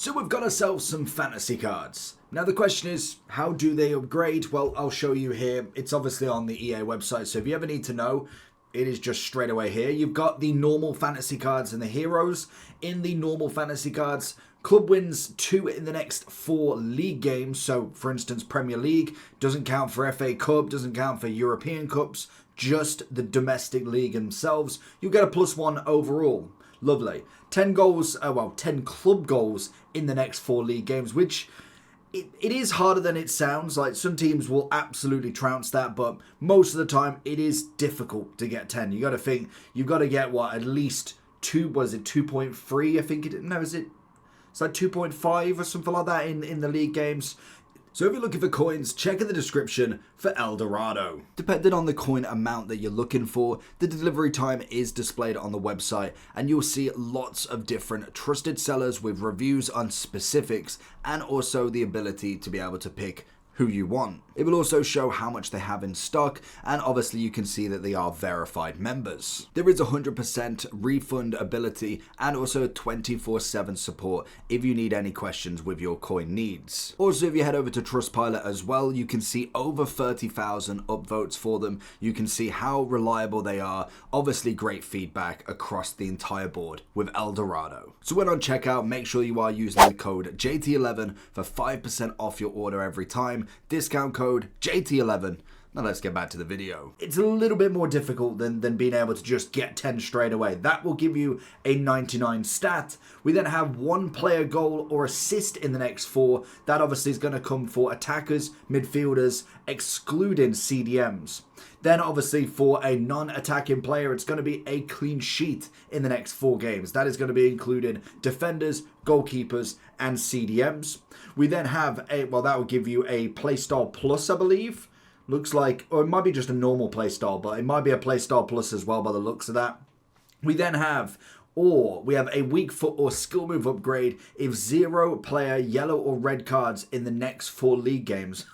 So we've got ourselves some fantasy cards. Now the question is, how do they upgrade? Well, I'll show you here. It's obviously on the EA website, so if you ever need to know, it is just straight away here. You've got the normal fantasy cards and the heroes. In the normal fantasy cards, club wins 2 in the next 4 league games. So, for instance, Premier League doesn't count for FA Cup, doesn't count for European Cups, just the domestic league themselves. You get a +1 overall. Lovely. 10 goals, 10 club goals in the next 4 league games, which it is harder than it sounds. Like, some teams will absolutely trounce that, but most of the time it is difficult to get 10. You got to think, you've got to get at least 2.3, I think it, no, is it? It's like 2.5 or something like that in the league games. So if you're looking for coins, check in the description for El Dorado. Depending on the coin amount that you're looking for, the delivery time is displayed on the website, and you'll see lots of different trusted sellers with reviews on specifics and also the ability to be able to pick who you want. It will also show how much they have in stock, and obviously you can see that they are verified members. There is 100% refund ability and also 24/7 support if you need any questions with your coin needs. Also, if you head over to Trustpilot as well, you can see over 30,000 upvotes for them. You can see how reliable they are. Obviously great feedback across the entire board with El Dorado. So when on checkout, make sure you are using the code JT11 for 5% off your order every time. Discount code JT11. Now let's get back to the video. It's a little bit more difficult than being able to just get 10 straight away. That will give you a 99 stat. We then have 1 player goal or assist in the next 4. That obviously is going to come for attackers, midfielders, excluding CDMs. Then obviously for a non-attacking player, it's going to be a clean sheet in the next 4 games. That is going to be including defenders, goalkeepers, and CDMs. We then have that will give you a playstyle plus, I believe. Looks like, or it might be just a normal playstyle, but it might be a playstyle plus as well by the looks of that. We then have a weak foot or skill move upgrade if 0 player yellow or red cards in the next 4 league games.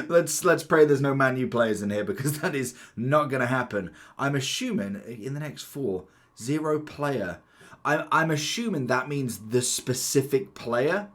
Let's pray there's no Man U players in here, because that is not going to happen. I'm assuming in the next 4, 0 player. I'm assuming that means the specific player.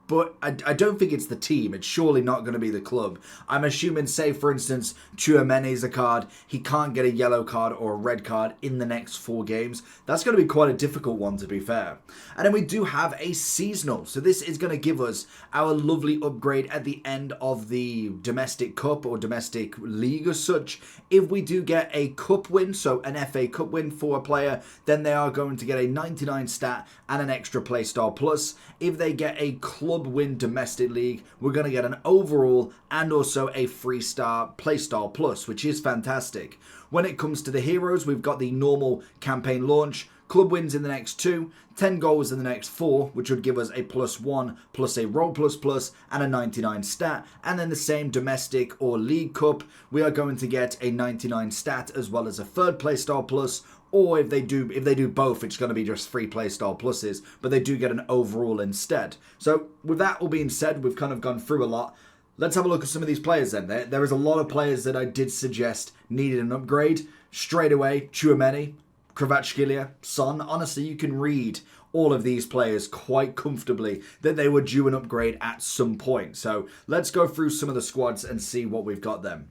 But I don't think it's the team. It's surely not going to be the club. I'm assuming, say, for instance, Tchouaméni's a card. He can't get a yellow card or a red card in the next 4 games. That's going to be quite a difficult one, to be fair. And then we do have a seasonal. So this is going to give us our lovely upgrade at the end of the domestic cup or domestic league as such. If we do get a cup win, so an FA Cup win for a player, then they are going to get a 99 stat and an extra playstyle plus. If they get a club win domestic league, we're going to get an overall and also a 3-star playstyle plus, which is fantastic. When it comes to the heroes, we've got the normal campaign launch, club wins in the next 2, 10 goals in the next 4, which would give us a +1 plus a roll plus and a 99 stat. And then the same domestic or league cup, we are going to get a 99 stat as well as a 3rd playstyle plus. Or if they do both, it's going to be just 3 playstyle pluses, but they do get an overall instead. So with that all being said, we've kind of gone through a lot. Let's have a look at some of these players then. There is a lot of players that I did suggest needed an upgrade. Straight away, Tchouaméni, Kvaratskhelia, Son. Honestly, you can read all of these players quite comfortably that they were due an upgrade at some point. So let's go through some of the squads and see what we've got then.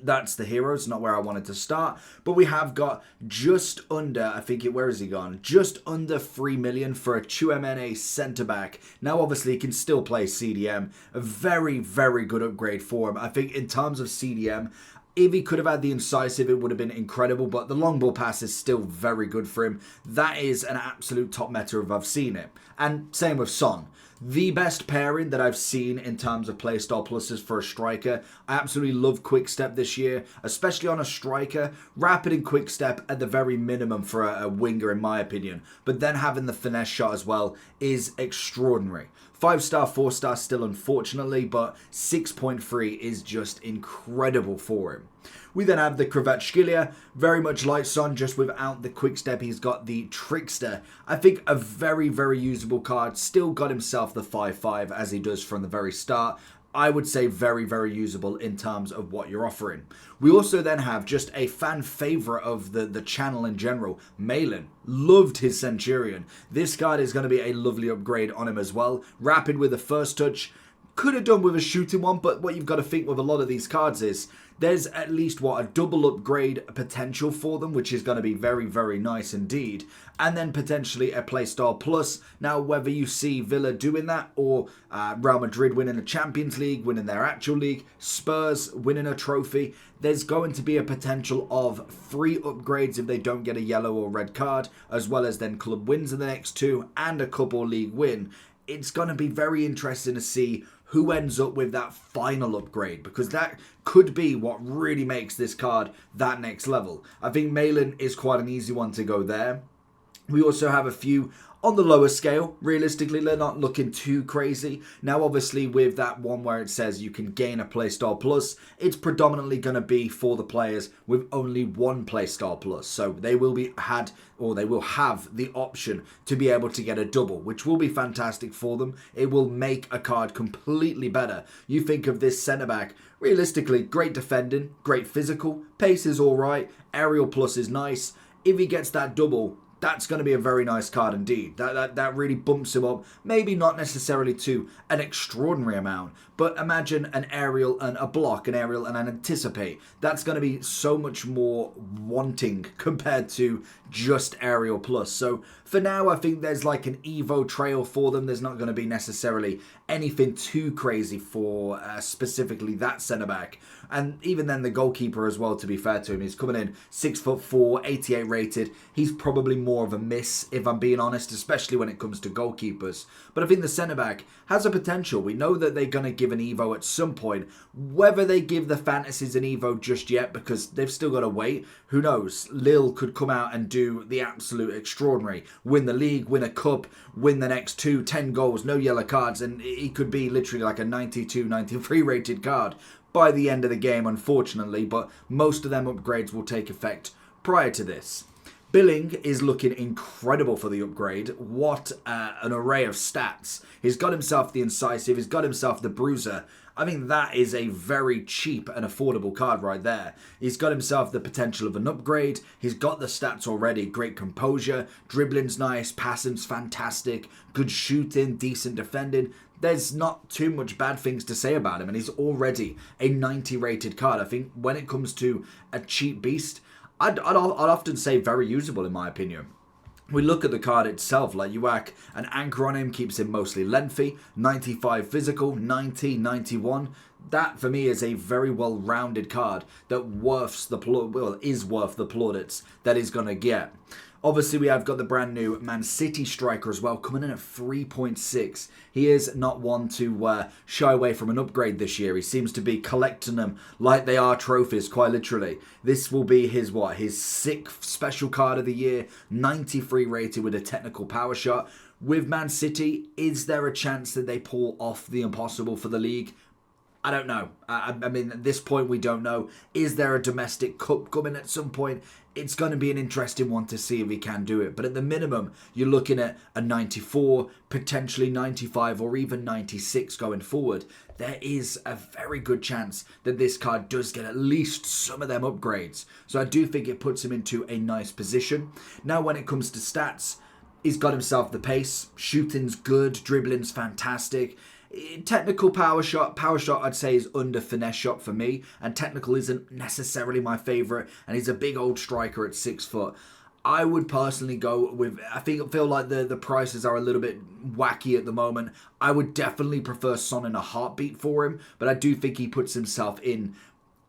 That's the heroes, not where I wanted to start. But we have got just under, where has he gone? Just under 3 million for a Tchouaméni centre-back. Now, obviously, he can still play CDM. A very, very good upgrade for him. I think in terms of CDM, if he could have had the incisive, it would have been incredible. But the long ball pass is still very good for him. That is an absolute top meta if I've seen it. And same with Son. The best pairing that I've seen in terms of playstyle pluses for a striker. I absolutely love quick step this year, especially on a striker. Rapid and quick step at the very minimum for a winger, in my opinion. But then having the finesse shot as well is extraordinary. 5-star, 4-star still, unfortunately, but 6.3 is just incredible for him. We then have the Kvaratskhelia, very much like Son, just without the quick step. He's got the Trickster. I think a very, very usable card. Still got himself the 5-5 as he does from the very start. I would say very, very usable in terms of what you're offering. We also then have just a fan favorite of the channel in general, Malin. Loved his Centurion. This card is going to be a lovely upgrade on him as well. Rapid with the first touch. Could have done with a shooting one, but what you've got to think with a lot of these cards is there's at least, a double upgrade potential for them, which is going to be very, very nice indeed. And then potentially a playstyle plus. Now, whether you see Villa doing that or Real Madrid winning a Champions League, winning their actual league, Spurs winning a trophy, there's going to be a potential of 3 upgrades if they don't get a yellow or red card, as well as then club wins in the next 2 and a couple league win. It's going to be very interesting to see who ends up with that final upgrade, because that could be what really makes this card that next level. I think Malin is quite an easy one to go there. We also have a few on the lower scale. Realistically, they're not looking too crazy. Now, obviously, with that one where it says you can gain a playstyle plus, it's predominantly going to be for the players with only one playstyle plus. So they will have the option to be able to get a double, which will be fantastic for them. It will make a card completely better. You think of this centre-back, realistically, great defending, great physical, pace is all right, aerial plus is nice. If he gets that double, that's going to be a very nice card indeed. That really bumps him up. Maybe not necessarily to an extraordinary amount, but imagine an aerial and a block, an aerial and an anticipate. That's going to be so much more wanting compared to just aerial plus. So for now, I think there's like an Evo trail for them. There's not going to be necessarily anything too crazy for specifically that centre-back. And even then the goalkeeper as well, to be fair to him, he's coming in 6'4", 88 rated. He's probably more of a miss, if I'm being honest, especially when it comes to goalkeepers. But I think the centre-back has a potential. We know that they're going to give an Evo at some point. Whether they give the fantasies an Evo just yet, because they've still got to wait, who knows? Lille could come out and do the absolute extraordinary. Win the league, win a cup, win the next 10 goals, no yellow cards, and he could be literally like a 92, 93 rated card by the end of the game, unfortunately, but most of them upgrades will take effect prior to this. Billing is looking incredible for the upgrade. What an array of stats. He's got himself the Incisive, he's got himself the Bruiser. I mean, that is a very cheap and affordable card right there. He's got himself the potential of an upgrade. He's got the stats already. Great composure, dribbling's nice, passing's fantastic, good shooting, decent defending. There's not too much bad things to say about him, and he's already a 90 rated card. I think when it comes to a cheap beast, I'd often say very usable in my opinion. We look at the card itself, like you whack an anchor on him, keeps him mostly lengthy, 95 physical, 90, 91. That for me is a very well-rounded card that is worth the plaudits that he's going to get. Obviously, we have got the brand new Man City striker as well, coming in at 3.6. He is not one to shy away from an upgrade this year. He seems to be collecting them like they are trophies, quite literally. This will be his 6th special card of the year, 93 rated with a technical power shot. With Man City, is there a chance that they pull off the impossible for the league? I don't know. I mean, at this point, we don't know. Is there a domestic cup coming at some point? It's going to be an interesting one to see if he can do it. But at the minimum, you're looking at a 94, potentially 95, or even 96 going forward. There is a very good chance that this card does get at least some of them upgrades. So I do think it puts him into a nice position. Now, when it comes to stats, he's got himself the pace. Shooting's good. Dribbling's fantastic. Technical power shot I'd say is under finesse shot for me, and technical isn't necessarily my favourite, and he's a big old striker at 6 foot. I would personally go with, I feel like the prices are a little bit wacky at the moment. I would definitely prefer Son in a heartbeat for him, but I do think he puts himself in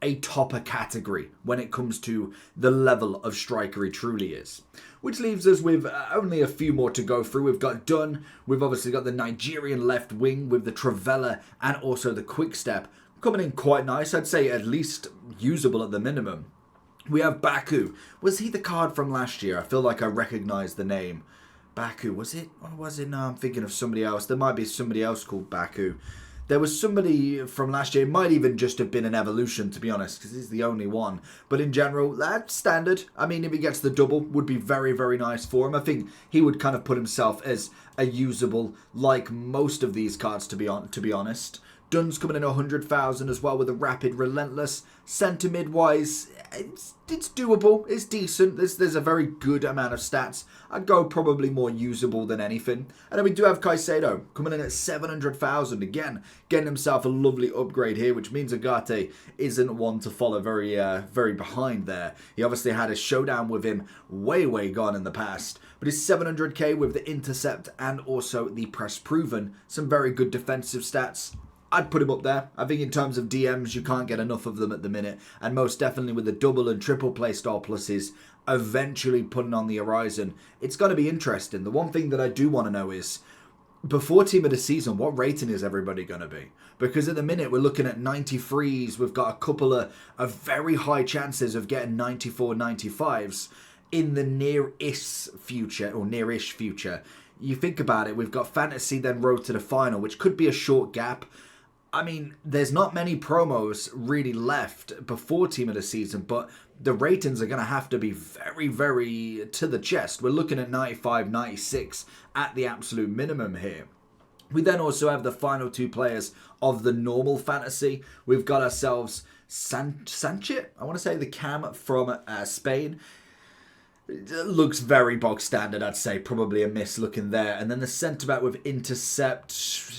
a topper category when it comes to the level of striker he truly is. Which leaves us with only a few more to go through. We've got Dunn, we've obviously got the Nigerian left wing with the Travella and also the Quick Step. Coming in quite nice, I'd say at least usable at the minimum. We have Baku. Was he the card from last year? I feel like I recognise the name. Baku, was it? Or was it? No, I'm thinking of somebody else. There might be somebody else called Baku. There was somebody from last year, it might even just have been an evolution, to be honest, because he's the only one. But in general, that's standard. I mean, if he gets the double, would be very, very nice for him. I think he would kind of put himself as a usable, like most of these cards, to be honest. Dunn's coming in 100,000 as well with a rapid relentless. Centre mid-wise, it's doable. It's decent. There's a very good amount of stats. I'd go probably more usable than anything. And then we do have Caicedo coming in at 700,000 again, getting himself a lovely upgrade here, which means Agate isn't one to follow very behind there. He obviously had a showdown with him way gone in the past, but he's 700k with the intercept and also the press proven. Some very good defensive stats. I'd put him up there. I think in terms of DMs, you can't get enough of them at the minute. And most definitely with the double and triple play style pluses eventually putting on the horizon, it's going to be interesting. The one thing that I do want to know is, before team of the season, what rating is everybody going to be? Because at the minute, we're looking at 93s. We've got a couple of very high chances of getting 94, 95s in the near-ish future, or near-ish future. You think about it, we've got Fantasy, then Road to the Final, which could be a short gap. I mean, there's not many promos really left before team of the season, but the ratings are going to have to be very to the chest. We're looking at 95, 96 at the absolute minimum here. We then also have the final two players of the normal fantasy. We've got ourselves Sanchez, I want to say the cam from Spain. It looks very bog standard, I'd say. Probably a miss looking there. And then the centre-back with intercept.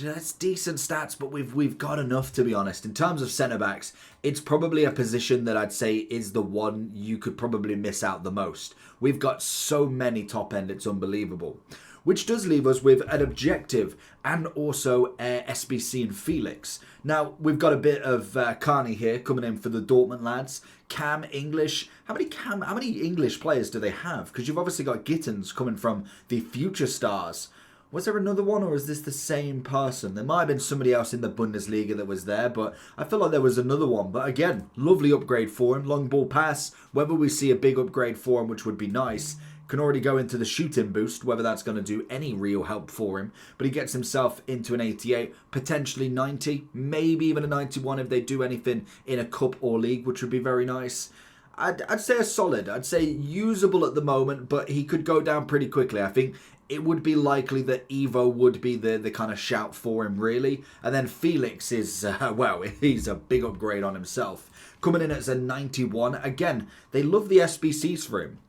That's decent stats, but we've got enough, to be honest. In terms of centre-backs, it's probably a position that I'd say is the one you could probably miss out the most. We've got so many top-end, it's unbelievable. Which does leave us with an objective and also SBC and Felix. Now, we've got a bit of Carney here coming in for the Dortmund lads. Cam, English. How many English players do they have? Because you've obviously got Gittins coming from the Future Stars. Was there another one, or is this the same person? There might have been somebody else in the Bundesliga that was there, but I feel like there was another one. But again, lovely upgrade for him. Long ball pass. Whether we see a big upgrade for him, which would be nice, can already go into the shooting boost, whether that's going to do any real help for him. But he gets himself into an 88, potentially 90, maybe even a 91 if they do anything in a cup or league, which would be very nice. I'd say a solid. I'd say usable at the moment, but he could go down pretty quickly. I think it would be likely that Evo would be the kind of shout for him, really. And then Felix is, well, he's a big upgrade on himself. Coming in as a 91. Again, they love the SBCs for him.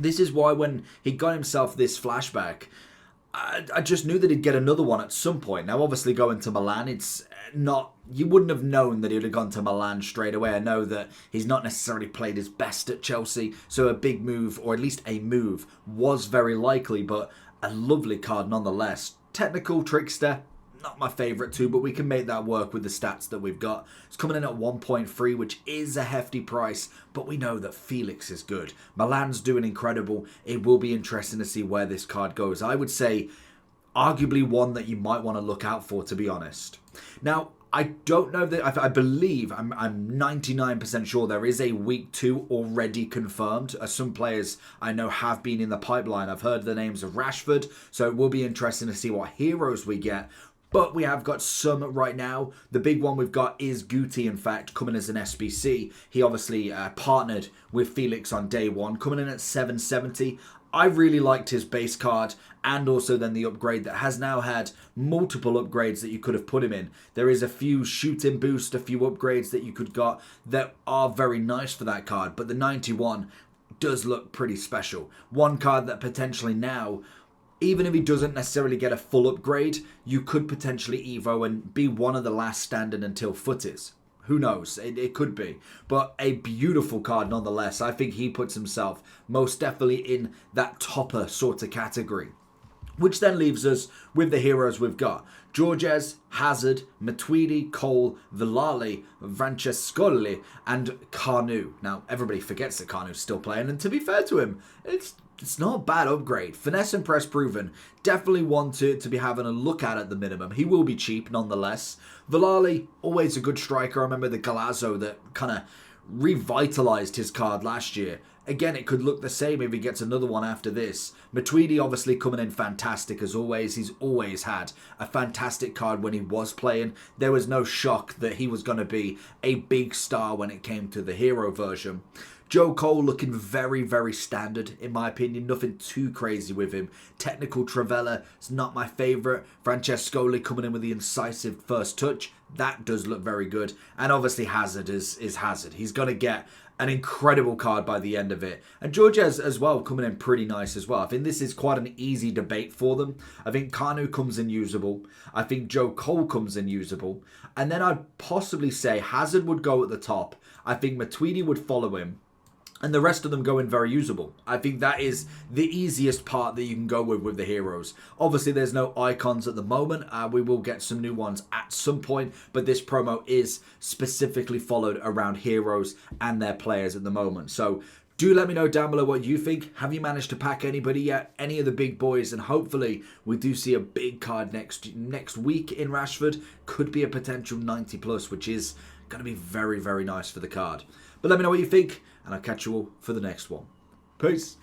This is why when he got himself this flashback, I just knew that he'd get another one at some point. Now, obviously, going to Milan, it's not... You wouldn't have known that he would have gone to Milan straight away. I know that he's not necessarily played his best at Chelsea, so a big move, or at least a move, was very likely, but a lovely card nonetheless. Technical trickster. Not my favourite too, but we can make that work with the stats that we've got. It's coming in at 1.3, which is a hefty price, but we know that Felix is good. Milan's doing incredible. It will be interesting to see where this card goes. I would say arguably one that you might want to look out for, to be honest. Now, I don't know that, I believe, I'm 99% sure there is a week 2 already confirmed. Some players I know have been in the pipeline. I've heard the names of Rashford, so it will be interesting to see what heroes we get. But we have got some right now. The big one we've got is Guti, in fact, coming as an SBC. He obviously partnered with Felix on day one, coming in at 770. I really liked his base card and also then the upgrade that has now had multiple upgrades that you could have put him in. There is a few shooting boost, a few upgrades that you could got that are very nice for that card. But the 91 does look pretty special. One card that potentially now... Even if he doesn't necessarily get a full upgrade, you could potentially Evo and be one of the last standing until FUT is. Who knows? It could be. But a beautiful card nonetheless. I think he puts himself most definitely in that topper sort of category. Which then leaves us with the heroes we've got. Georges, Hazard, Matuidi, Cole, Villali, Francescoli, and Carnu. Now, everybody forgets that Carnu's still playing, and to be fair to him, it's not a bad upgrade. Finesse and press proven. Definitely one to be having a look at the minimum. He will be cheap nonetheless. Villali, always a good striker. I remember the Galazzo that kind of revitalized his card last year. Again, it could look the same if he gets another one after this. Matuidi obviously coming in fantastic as always. He's always had a fantastic card when he was playing. There was no shock that he was going to be a big star when it came to the hero version. Joe Cole looking very, very standard, in my opinion. Nothing too crazy with him. Technical Travella is not my favourite. Francescoli coming in with the incisive first touch. That does look very good. And obviously Hazard is Hazard. He's going to get an incredible card by the end of it. And Georges as well coming in pretty nice as well. I think this is quite an easy debate for them. I think Kanu comes in usable. I think Joe Cole comes in usable. And then I'd possibly say Hazard would go at the top. I think Matuidi would follow him. And the rest of them go in very usable. I think that is the easiest part that you can go with the heroes. Obviously, there's no icons at the moment. We will get some new ones at some point. But this promo is specifically followed around heroes and their players at the moment. So do let me know down below what you think. Have you managed to pack anybody yet? Any of the big boys? And hopefully we do see a big card next week in Rashford. Could be a potential 90 plus, which is going to be very, very nice for the card. But let me know what you think, and I'll catch you all for the next one. Peace.